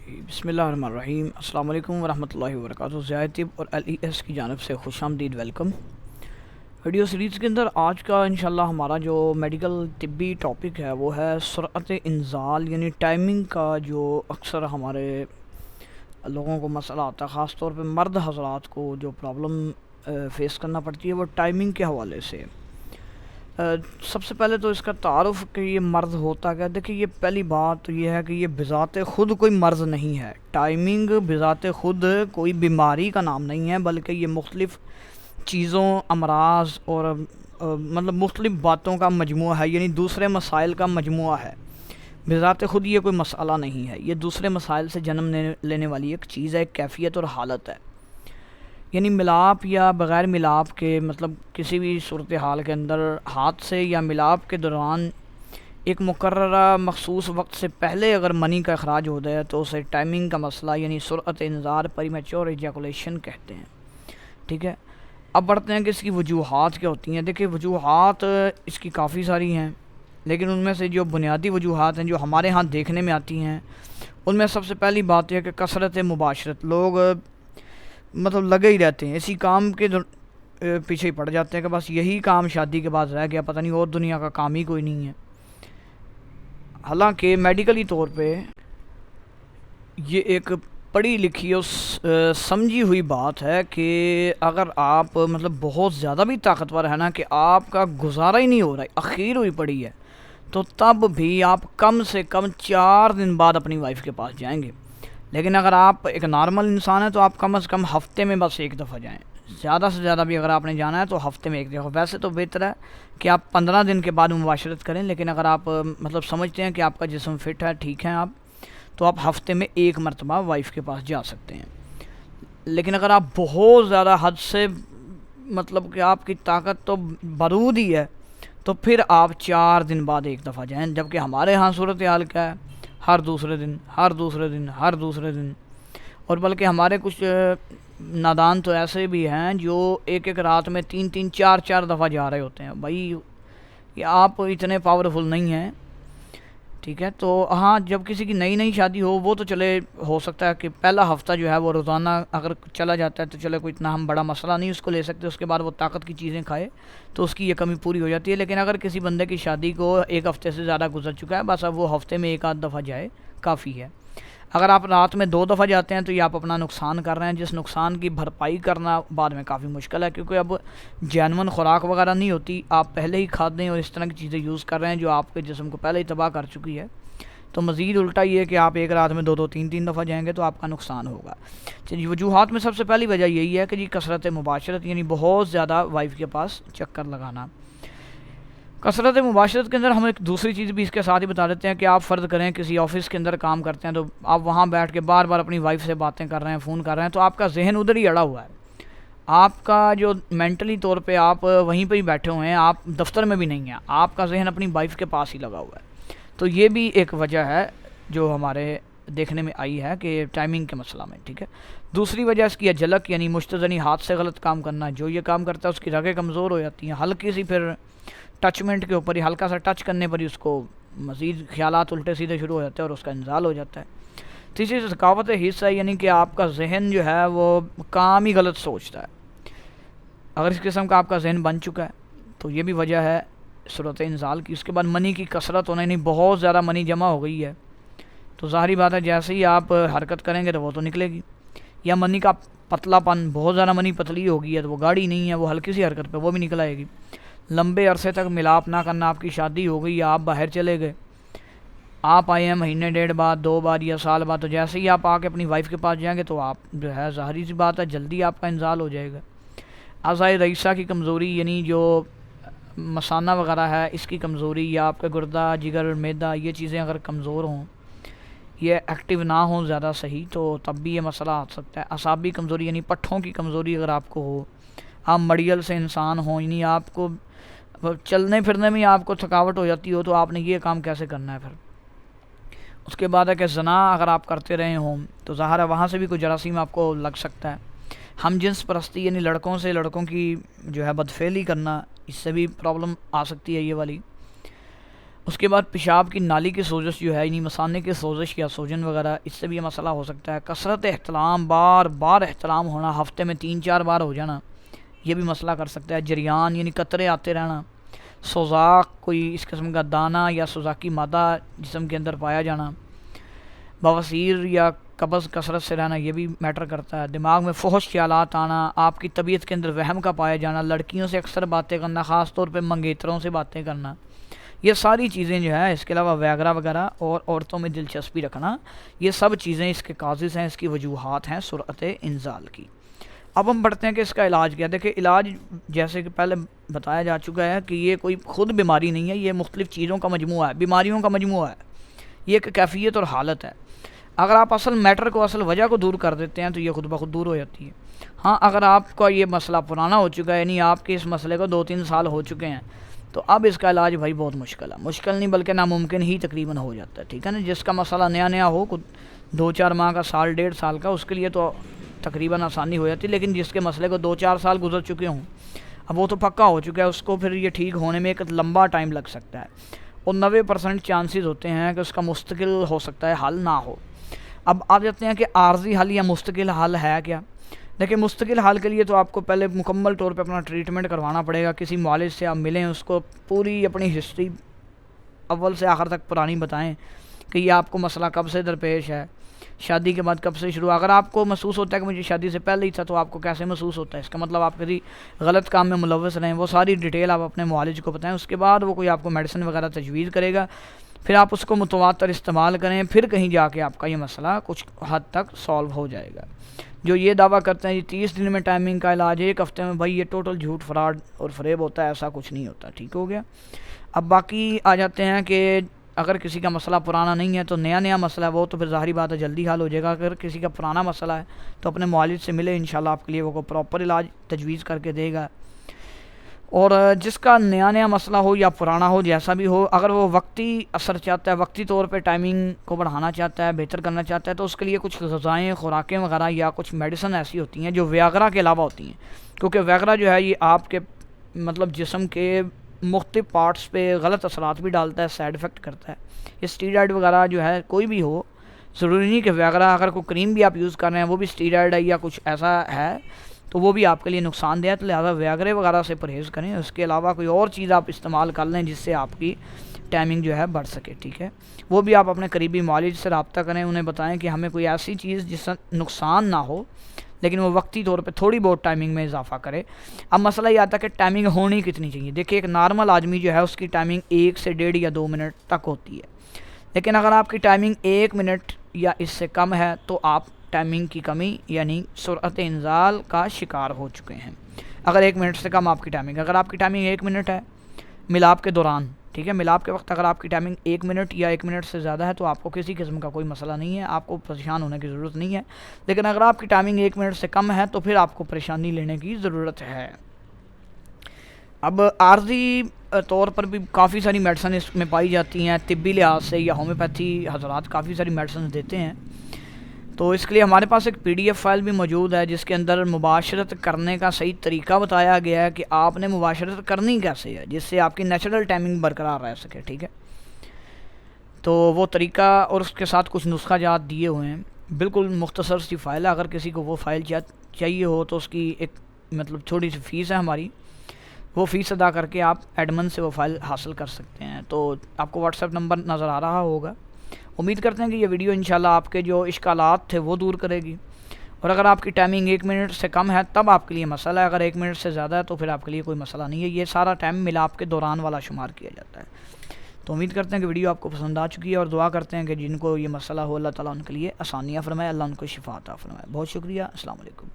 بسم اللہ الرحمن الرحیم۔ السلام علیکم ورحمۃ اللہ وبرکاتہ۔ ضیاء طب اور LES کی جانب سے خوش آمدید، ویلکم۔ ویڈیو سیریز کے اندر آج کا انشاءاللہ ہمارا جو میڈیکل طبی ٹاپک ہے وہ ہے سرعت انزال، یعنی ٹائمنگ کا جو اکثر ہمارے لوگوں کو مسئلہ آتا ہے، خاص طور پہ مرد حضرات کو جو پرابلم فیس کرنا پڑتی ہے وہ ٹائمنگ کے حوالے سے۔ سب سے پہلے تو اس کا تعارف کہ یہ مرض ہوتا کیا۔ دیکھیں، یہ پہلی بات تو یہ ہے کہ یہ بذات خود کوئی مرض نہیں ہے۔ ٹائمنگ بذات خود کوئی بیماری کا نام نہیں ہے، بلکہ یہ مختلف چیزوں، امراض اور مطلب مختلف باتوں کا مجموعہ ہے، یعنی دوسرے مسائل کا مجموعہ ہے۔ بذات خود یہ کوئی مسئلہ نہیں ہے، یہ دوسرے مسائل سے جنم لینے والی ایک چیز ہے، ایک کیفیت اور حالت ہے۔ یعنی ملاپ یا بغیر ملاپ کے، مطلب کسی بھی صورتحال کے اندر ہاتھ سے یا ملاپ کے دوران ایک مقررہ مخصوص وقت سے پہلے اگر منی کا اخراج ہو جائے تو اسے ٹائمنگ کا مسئلہ یعنی سرعت انذار، پریمیچور ایجیکولیشن کہتے ہیں۔ ٹھیک ہے، اب بڑھتے ہیں کہ اس کی وجوہات کیا ہوتی ہیں۔ دیکھیں، وجوہات اس کی کافی ساری ہیں، لیکن ان میں سے جو بنیادی وجوہات ہیں جو ہمارے ہاں دیکھنے میں آتی ہیں، ان میں سب سے پہلی بات یہ ہے کہ کثرت مباشرت۔ لوگ مطلب لگے ہی رہتے ہیں، اسی کام کے پیچھے ہی پڑ جاتے ہیں کہ بس یہی کام شادی کے بعد رہ گیا، پتہ نہیں اور دنیا کا کام ہی کوئی نہیں ہے۔ حالانکہ میڈیکلی طور پہ یہ ایک پڑھی لکھی اور سمجھی ہوئی بات ہے کہ اگر آپ مطلب بہت زیادہ بھی طاقتور ہے نا کہ آپ کا گزارا ہی نہیں ہو رہا ہے، اخیر ہوئی پڑی ہے، تو تب بھی آپ کم سے کم 4 دن بعد اپنی وائف کے پاس جائیں گے۔ لیکن اگر آپ ایک نارمل انسان ہیں تو آپ کم از کم ہفتے میں بس ایک دفعہ جائیں، زیادہ سے زیادہ بھی اگر آپ نے جانا ہے تو ہفتے میں ایک دفعہ۔ ویسے تو بہتر ہے کہ آپ 15 دن کے بعد مباشرت کریں، لیکن اگر آپ مطلب سمجھتے ہیں کہ آپ کا جسم فٹ ہے، ٹھیک ہے آپ، تو آپ ہفتے میں ایک مرتبہ وائف کے پاس جا سکتے ہیں۔ لیکن اگر آپ بہت زیادہ حد سے مطلب کہ آپ کی طاقت تو برود ہی ہے، تو پھر آپ 4 دن بعد ایک دفعہ جائیں۔ جبکہ ہمارے ہاں صورتحال کیا ہے، ہر دوسرے دن، ہر دوسرے دن، ہر دوسرے دن۔ اور بلکہ ہمارے کچھ نادان تو ایسے بھی ہیں جو ایک ایک رات میں 3 4 دفعہ جا رہے ہوتے ہیں۔ بھائی یہ آپ اتنے پاورفل نہیں ہیں، ٹھیک ہے۔ تو ہاں، جب کسی کی نئی شادی ہو وہ تو چلے، ہو سکتا ہے کہ پہلا ہفتہ جو ہے وہ روزانہ اگر چلا جاتا ہے تو چلے کوئی اتنا ہم بڑا مسئلہ نہیں اس کو لے سکتے، اس کے بعد وہ طاقت کی چیزیں کھائے تو اس کی یہ کمی پوری ہو جاتی ہے۔ لیکن اگر کسی بندے کی شادی کو ایک ہفتے سے زیادہ گزر چکا ہے، بس اب وہ ہفتے میں ایک آدھ دفعہ جائے کافی ہے۔ اگر آپ رات میں 2 دفعہ جاتے ہیں تو یہ آپ اپنا نقصان کر رہے ہیں، جس نقصان کی بھرپائی کرنا بعد میں کافی مشکل ہے، کیونکہ اب جینون خوراک وغیرہ نہیں ہوتی، آپ پہلے ہی کھادیں اور اس طرح کی چیزیں یوز کر رہے ہیں جو آپ کے جسم کو پہلے ہی تباہ کر چکی ہے۔ تو مزید الٹا یہ ہے کہ آپ ایک رات میں 2 3 دفعہ جائیں گے تو آپ کا نقصان ہوگا۔ چلیے، وجوہات میں سب سے پہلی وجہ یہی ہے کہ جی کثرت مباشرت، یعنی بہت زیادہ وائف کے پاس چکر لگانا۔ کثرت مباشرت کے اندر ہم ایک دوسری چیز بھی اس کے ساتھ ہی بتا دیتے ہیں کہ آپ فرض کریں کسی آفس کے اندر کام کرتے ہیں تو آپ وہاں بیٹھ کے بار بار اپنی وائف سے باتیں کر رہے ہیں، فون کر رہے ہیں، تو آپ کا ذہن ادھر ہی اڑا ہوا ہے، آپ کا جو مینٹلی طور پہ آپ وہیں پہ ہی بیٹھے ہوئے ہیں، آپ دفتر میں بھی نہیں ہیں، آپ کا ذہن اپنی وائف کے پاس ہی لگا ہوا ہے۔ تو یہ بھی ایک وجہ ہے جو ہمارے دیکھنے میں آئی ہے کہ ٹائمنگ کے مسئلہ میں، ٹھیک ہے۔ دوسری وجہ اس کی ہے جھلک، یعنی مشتزنی ہاتھ سے غلط کام کرنا۔ جو یہ کام کرتا ہے اس کی رگیں کمزور ہو جاتی ہیں، ہلکی سی پھر ٹچمنٹ کے اوپر ہی، ہلکا سا ٹچ کرنے پر ہی اس کو مزید خیالات الٹے سیدھے شروع ہو جاتے ہیں اور اس کا انزال ہو جاتا ہے۔ تیسری ثقافت حصہ ہے، یعنی کہ آپ کا ذہن جو ہے وہ کام ہی غلط سوچتا ہے۔ اگر اس قسم کا آپ کا ذہن بن چکا ہے تو یہ بھی وجہ ہے صورت انزال کی۔ اس کے بعد منی کی کثرت ہونا، یعنی بہت زیادہ منی جمع ہو گئی ہے تو ظاہری بات ہے جیسے ہی آپ حرکت کریں گے تو وہ تو نکلے گی۔ یا منی کا پتلا پن، بہت زیادہ منی پتلی ہو گئی ہے تو وہ گاڑی نہیں ہے، وہ ہلکی سی حرکت پہ وہ بھی نکل آئے گی۔ لمبے عرصے تک ملاپ نہ کرنا، آپ کی شادی ہو گئی یا آپ باہر چلے گئے، آپ آئے ہیں مہینے 1.5 بعد، 2 بار یا سال بعد، تو جیسے ہی آپ آ کے اپنی وائف کے پاس جائیں گے تو آپ جو ہے ظاہری سی بات ہے جلدی آپ کا انزال ہو جائے گا۔ اعضائے رئیسہ کی کمزوری، یعنی جو مثانہ وغیرہ ہے اس کی کمزوری، یا آپ کا گردہ، جگر، معدہ، یہ چیزیں اگر کمزور ہوں، یہ ایکٹیو نہ ہوں زیادہ صحیح، تو تب بھی یہ مسئلہ آ سکتا ہے۔ اعصابی کمزوری، یعنی پٹھوں کی کمزوری اگر آپ کو ہو، آپ مڑیل سے انسان ہوں، یعنی آپ کو چلنے پھرنے میں آپ کو تھکاوٹ ہو جاتی ہو تو آپ نے یہ کام کیسے کرنا ہے پھر۔ اس کے بعد ہے کہ زنا اگر آپ کرتے رہے ہوں تو ظاہر ہے وہاں سے بھی کوئی جراثیم آپ کو لگ سکتا ہے۔ ہم جنس پرستی، یعنی لڑکوں سے لڑکوں کی جو ہے بدفعلی کرنا، اس سے بھی پرابلم آ سکتی ہے یہ والی۔ اس کے بعد پیشاب کی نالی کی سوزش جو ہے، یعنی مثانے کی سوزش یا سوجن وغیرہ، اس سے بھی یہ مسئلہ ہو سکتا ہے۔ کثرت احتلام، بار بار احتلام ہونا، ہفتے میں 3-4 بار ہو جانا، یہ بھی مسئلہ کر سکتا ہے۔ جریان یعنی قطرے آتے رہنا، سوزاک، کوئی اس قسم کا دانہ یا سوزاکی مادہ جسم کے اندر پایا جانا، بواسیر یا قبض کثرت سے رہنا، یہ بھی میٹر کرتا ہے۔ دماغ میں فحش خیالات آنا، آپ کی طبیعت کے اندر وہم کا پایا جانا، لڑکیوں سے اکثر باتیں کرنا، خاص طور پہ منگیتروں سے باتیں کرنا، یہ ساری چیزیں جو ہے، اس کے علاوہ ویگرا وغیرہ اور عورتوں میں دلچسپی رکھنا، یہ سب چیزیں اس کے کازز ہیں، اس کی وجوہات ہیں سرعت انزال کی۔ اب ہم پڑھتے ہیں کہ اس کا علاج کیا ہے۔ دیکھیں علاج جیسے کہ پہلے بتایا جا چکا ہے کہ یہ کوئی خود بیماری نہیں ہے، یہ مختلف چیزوں کا مجموعہ ہے، بیماریوں کا مجموعہ ہے، یہ ایک کیفیت اور حالت ہے۔ اگر آپ اصل میٹر کو، اصل وجہ کو دور کر دیتے ہیں تو یہ خود بخود دور ہو جاتی ہے۔ ہاں اگر آپ کا یہ مسئلہ پرانا ہو چکا ہے، یعنی آپ کے اس مسئلے کو 2-3 سال ہو چکے ہیں، تو اب اس کا علاج بھائی بہت مشکل ہے، مشکل نہیں بلکہ ناممکن ہی تقریباً ہو جاتا ہے، ٹھیک ہے نا۔ جس کا مسئلہ نیا نیا ہو، 2-4 ماہ کا، سال 1.5 سال کا، اس کے لیے تو تقریباً آسانی ہو جاتی ہے، لیکن جس کے مسئلے کو 2-4 سال گزر چکے ہوں، اب وہ تو پکا ہو چکا ہے، اس کو پھر یہ ٹھیک ہونے میں ایک لمبا ٹائم لگ سکتا ہے، اور 90% چانسز ہوتے ہیں کہ اس کا مستقل ہو سکتا ہے حل نہ ہو۔ اب آپ جاتے ہیں کہ عارضی حل یا مستقل حل ہے کیا؟ دیکھیں مستقل حل کے لیے تو آپ کو پہلے مکمل طور پہ اپنا ٹریٹمنٹ کروانا پڑے گا، کسی معالج سے آپ ملیں، اس کو پوری اپنی ہسٹری اول سے آخر تک پرانی بتائیں کہ یہ آپ کو مسئلہ کب سے درپیش ہے، شادی کے بعد کب سے شروع۔ اگر آپ کو محسوس ہوتا ہے کہ مجھے شادی سے پہلے ہی تھا، تو آپ کو کیسے محسوس ہوتا ہے، اس کا مطلب آپ کسی غلط کام میں ملوث رہیں، وہ ساری ڈیٹیل آپ اپنے معالج کو بتائیں۔ اس کے بعد وہ کوئی آپ کو میڈیسن وغیرہ تجویز کرے گا، پھر آپ اس کو متواتر استعمال کریں، پھر کہیں جا کے آپ کا یہ مسئلہ کچھ حد تک سالو ہو جائے گا۔ جو یہ دعویٰ کرتے ہیں یہ 30 دن میں ٹائمنگ کا علاج ہے، 1 ہفتے میں، بھائی یہ ٹوٹل جھوٹ، فراڈ اور فریب ہوتا ہے، ایسا کچھ نہیں ہوتا، ٹھیک ہو گیا۔ اب باقی آ جاتے ہیں کہ اگر کسی کا مسئلہ پرانا نہیں ہے تو نیا مسئلہ ہے، وہ تو پھر ظاہری بات ہے جلدی حل ہو جائے گا۔ اگر کسی کا پرانا مسئلہ ہے تو اپنے معالج سے ملے، انشاءاللہ آپ کے لیے وہ کو پراپر علاج تجویز کر کے دے گا۔ اور جس کا نیا مسئلہ ہو یا پرانا ہو، جیسا بھی ہو، اگر وہ وقتی اثر چاہتا ہے، وقتی طور پہ ٹائمنگ کو بڑھانا چاہتا ہے، بہتر کرنا چاہتا ہے، تو اس کے لیے کچھ غذائیں، خوراکیں وغیرہ یا کچھ میڈیسن ایسی ہوتی ہیں جو ویاگرا کے علاوہ ہوتی ہیں، کیونکہ ویاگرا جو ہے یہ آپ کے مطلب جسم کے مختلف پارٹس پہ غلط اثرات بھی ڈالتا ہے، سائیڈ افیکٹ کرتا ہے۔ یہ اسٹیرائڈ وغیرہ جو ہے کوئی بھی ہو، ضروری نہیں کہ ویاگرا، اگر کوئی کریم بھی آپ یوز کر رہے ہیں وہ بھی اسٹیرائڈ ہے یا کچھ ایسا ہے تو وہ بھی آپ کے لیے نقصان دہ ہے، تو لہٰذا ویاگرے وغیرہ سے پرہیز کریں۔ اس کے علاوہ کوئی اور چیز آپ استعمال کر لیں جس سے آپ کی ٹائمنگ جو ہے بڑھ سکے، ٹھیک ہے۔ وہ بھی آپ اپنے قریبی معالج سے رابطہ کریں، انہیں بتائیں کہ ہمیں کوئی ایسی چیز جس سے نقصان نہ ہو لیکن وہ وقتی طور پہ تھوڑی بہت ٹائمنگ میں اضافہ کرے۔ اب مسئلہ یہ آتا ہے کہ ٹائمنگ ہونی کتنی چاہیے۔ دیکھیں ایک نارمل آدمی جو ہے اس کی ٹائمنگ 1 سے 1.5 یا 2 منٹ تک ہوتی ہے، لیکن اگر آپ کی ٹائمنگ 1 منٹ یا اس سے کم ہے تو آپ ٹائمنگ کی کمی یعنی سرعت انزال کا شکار ہو چکے ہیں۔ اگر 1 منٹ سے کم آپ کی ٹائمنگ، اگر آپ کی ٹائمنگ 1 منٹ ہے ملاپ کے دوران، ٹھیک ہے، ملاپ کے وقت اگر آپ کی ٹائمنگ 1 منٹ یا 1 منٹ سے زیادہ ہے تو آپ کو کسی قسم کا کوئی مسئلہ نہیں ہے، آپ کو پریشان ہونے کی ضرورت نہیں ہے، لیکن اگر آپ کی ٹائمنگ 1 منٹ سے کم ہے تو پھر آپ کو پریشانی لینے کی ضرورت ہے۔ اب عارضی طور پر بھی کافی ساری میڈیسن اس میں پائی جاتی ہیں، طبی لحاظ سے یا ہومیوپیتھی حضرات کافی ساری میڈیسن دیتے ہیں، تو اس کے لیے ہمارے پاس ایک PDF فائل بھی موجود ہے جس کے اندر مباشرت کرنے کا صحیح طریقہ بتایا گیا ہے کہ آپ نے مباشرت کرنی کیسے ہے جس سے آپ کی نیچرل ٹائمنگ برقرار رہ سکے، ٹھیک ہے۔ تو وہ طریقہ اور اس کے ساتھ کچھ نسخہ جات دیے ہوئے ہیں، بالکل مختصر سی فائل ہے، اگر کسی کو وہ فائل چاہیے ہو تو اس کی ایک مطلب چھوٹی سی فیس ہے ہماری، وہ فیس ادا کر کے آپ ایڈمن سے وہ فائل حاصل کر سکتے ہیں۔ تو آپ کو واٹس ایپ نمبر نظر آ رہا ہوگا۔ امید کرتے ہیں کہ یہ ویڈیو انشاءاللہ آپ کے جو اشکالات تھے وہ دور کرے گی، اور اگر آپ کی ٹائمنگ 1 منٹ سے کم ہے تب آپ کے لیے مسئلہ ہے، اگر 1 منٹ سے زیادہ ہے تو پھر آپ کے لیے کوئی مسئلہ نہیں ہے، یہ سارا ٹائم ملاپ کے دوران والا شمار کیا جاتا ہے۔ تو امید کرتے ہیں کہ ویڈیو آپ کو پسند آ چکی ہے، اور دعا کرتے ہیں کہ جن کو یہ مسئلہ ہو اللہ تعالیٰ ان کے لیے آسانیاں فرمائے، اللہ ان کو شفا عطا فرمائے۔ بہت شکریہ، السلام علیکم۔